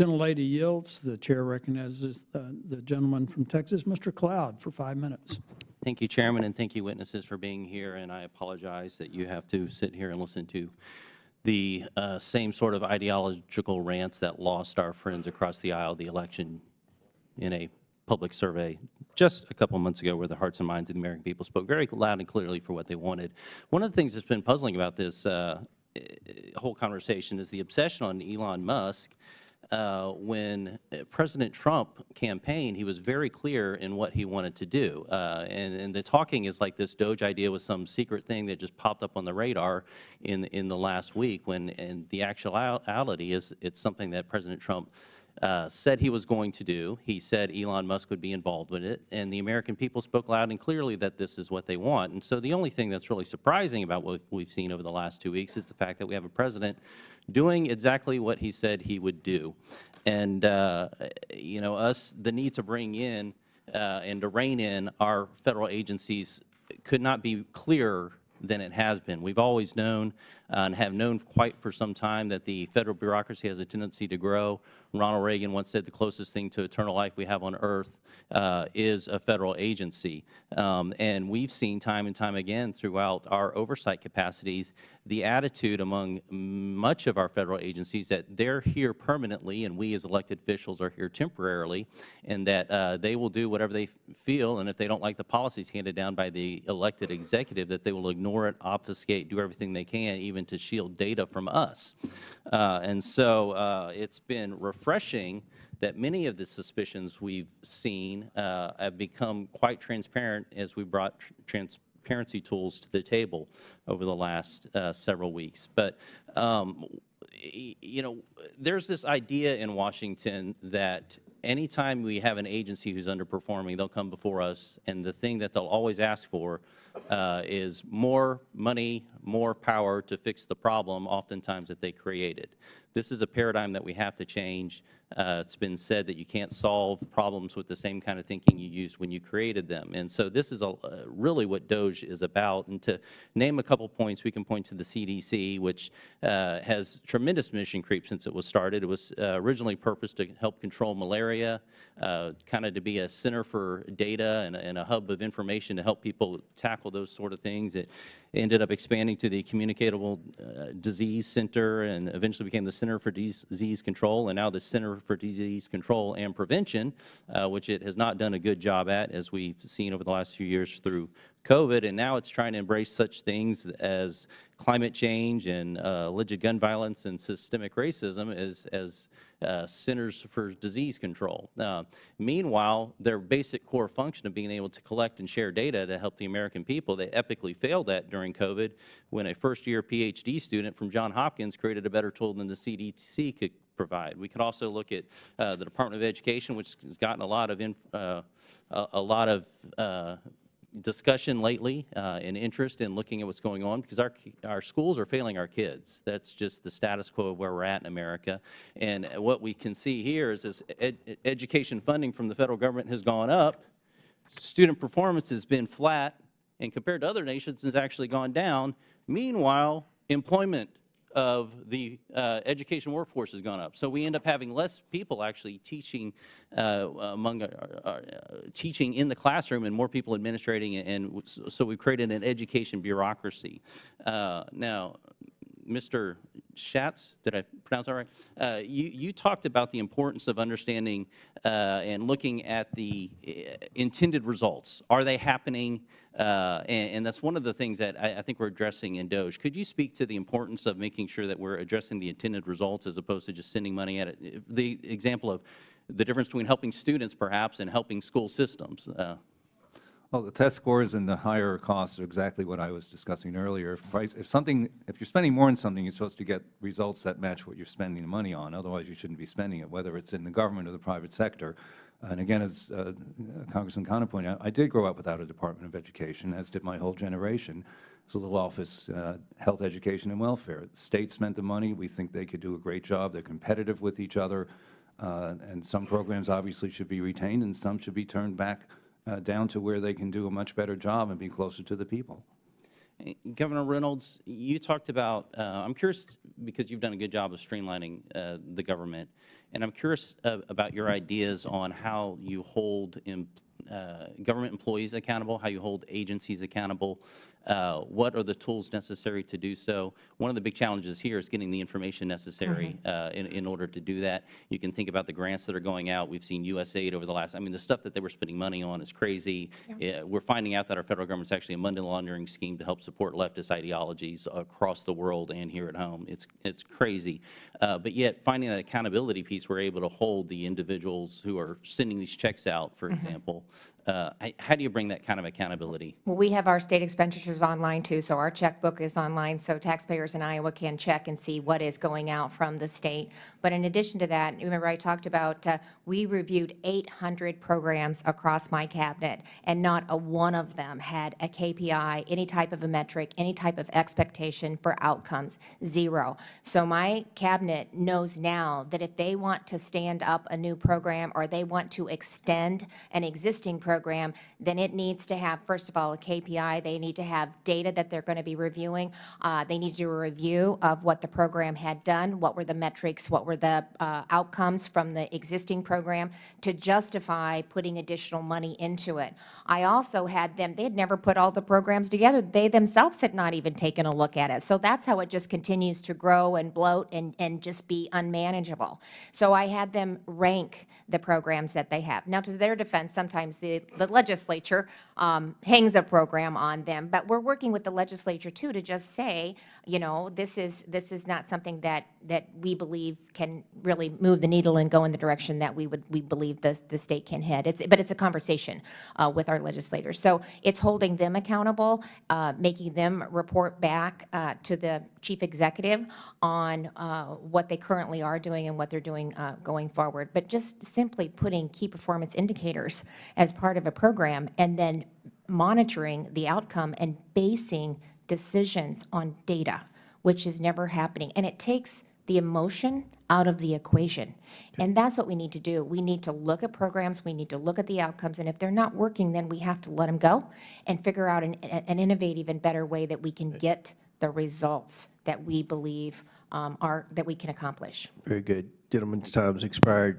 Gentlelady yields. The chair recognizes the gentleman from Texas, Mr. Cloud, for 5 minutes. Thank you, Chairman, and thank you, witnesses, for being here. And I apologize that you have to sit here and listen to the same sort of ideological rants that lost our friends across the aisle the election in a public survey just a couple months ago, where the hearts and minds of the American people spoke very loud and clearly for what they wanted. One of the things that's been puzzling about this whole conversation is the obsession on Elon Musk. When President Trump campaigned, he was very clear in what he wanted to do. And the talking is like this Doge idea was some secret thing that just popped up on the radar in the last week, when in the actuality is it's something that President Trump said he was going to do. He said Elon Musk would be involved with it, and the American people spoke loud and clearly that this is what they want. And so the only thing that's really surprising about what we've seen over the last 2 weeks is the fact that we have a president doing exactly what he said he would do. And, you know, the need to bring in and to rein in our federal agencies could not be clearer than it has been. We've always known and have known quite for some time that the federal bureaucracy has a tendency to grow. Ronald Reagan once said the closest thing to eternal life we have on earth is a federal agency. And we've seen time and time again throughout our oversight capacities the attitude among much of our federal agencies that they're here permanently and we as elected officials are here temporarily, and that they will do whatever they feel, and if they don't like the policies handed down by the elected executive, that they will ignore it, obfuscate, do everything they can, even to shield data from us. And so it's been refreshing that many of the suspicions we've seen have become quite transparent as we brought transparency tools to the table over the last several weeks. But you know, there's this idea in Washington that anytime we have an agency who's underperforming, they'll come before us, and the thing that they'll always ask for is more money, more power to fix the problem, oftentimes that they created. This is a paradigm that we have to change. It's been said that you can't solve problems with the same kind of thinking you used when you created them. And so this is really what DOGE is about. And to name a couple points, we can point to the CDC, which has tremendous mission creep since it was started. It was originally purposed to help control malaria, kind of to be a center for data and a hub of information to help people tackle those sort of things. It ended up expanding to the Communicable Disease Center, and eventually became the Center for Disease Control, and now the Center for Disease Control and Prevention, which it has not done a good job at, as we've seen over the last few years through COVID. And now it's trying to embrace such things as climate change and alleged gun violence and systemic racism as Centers for Disease Control. Meanwhile, their basic core function of being able to collect and share data to help the American people, they epically failed at during COVID, when a first-year Ph.D. student from Johns Hopkins created a better tool than the CDC could provide. We could also look at the Department of Education, which has gotten a lot of discussion lately and interest in looking at what's going on, because our schools are failing our kids. That's just the status quo of where we're at in America. And what we can see here is this education funding from the federal government has gone up, student performance has been flat, and compared to other nations has actually gone down. Meanwhile, employment of the education workforce has gone up. So we end up having less people actually teaching teaching in the classroom, and more people administrating, and so we've created an education bureaucracy. Now, Mr. Schatz, did I pronounce that right? You talked about the importance of understanding and looking at the intended results. Are they happening? And that's one of the things that I think we're addressing in DOGE. Could you speak to the importance of making sure that we're addressing the intended results as opposed to just sending money at it? The example of the difference between helping students, perhaps, and helping school systems. Well, the test scores and the higher costs are exactly what I was discussing earlier. If you're spending more on something, you're supposed to get results that match what you're spending the money on. Otherwise, you shouldn't be spending it, whether it's in the government or the private sector. And again, as Congressman Connor pointed out, I did grow up without a Department of Education, as did my whole generation. It's a little office, health, education, and welfare. The state spent the money. We think they could do a great job. They're competitive with each other. And some programs obviously should be retained, and some should be turned back down to where they can do a much better job and be closer to the people. Governor Reynolds, you talked about, I'm curious, because you've done a good job of streamlining the government, and I'm curious about your ideas on how you hold government employees accountable, how you hold agencies accountable. What are the tools necessary to do so? One of the big challenges here is getting the information necessary in order to do that. You can think about the grants that are going out. We've seen USAID over the last, I mean, the stuff that they were spending money on is crazy. We're finding out that our federal government's actually a money laundering scheme to help support leftist ideologies across the world and here at home. It's crazy. But yet, finding that accountability piece, we're able to hold the individuals who are sending these checks out, for example. How do you bring that kind of accountability? Well, we have our state expenditures online too, so our checkbook is online, so taxpayers in Iowa can check and see what is going out from the state. But in addition to that, remember I talked about, we reviewed 800 programs across my cabinet, and not a one of them had a KPI, any type of a metric, any type of expectation for outcomes, zero. So my cabinet knows now that if they want to stand up a new program or they want to extend an existing program, then it needs to have, first of all, a KPI. They need to have data that they're going to be reviewing. They need to do a review of what the program had done, what were the metrics, what were the outcomes from the existing program to justify putting additional money into it. I also had them, they had never put all the programs together. They themselves had not even taken a look at it. So that's how it just continues to grow and bloat and just be unmanageable. So I had them rank the programs that they have. Now, to their defense, sometimes the legislature hangs a program on them, but we're working with the legislature too to just say, you know, this is not something that we believe can really move the needle and go in the direction that we believe the state can head. But it's a conversation with our legislators. So it's holding them accountable, making them report back to the chief executive on what they currently are doing and what they're doing going forward. But just simply putting key performance indicators as part of a program and then monitoring the outcome and basing decisions on data, which is never happening. And it takes the emotion out of the equation. And that's what we need to do. We need to look at programs, we need to look at the outcomes, and if they're not working, then we have to let them go and figure out an innovative and better way that we can get the results that we believe that we can accomplish. Very good. Gentleman's time's expired.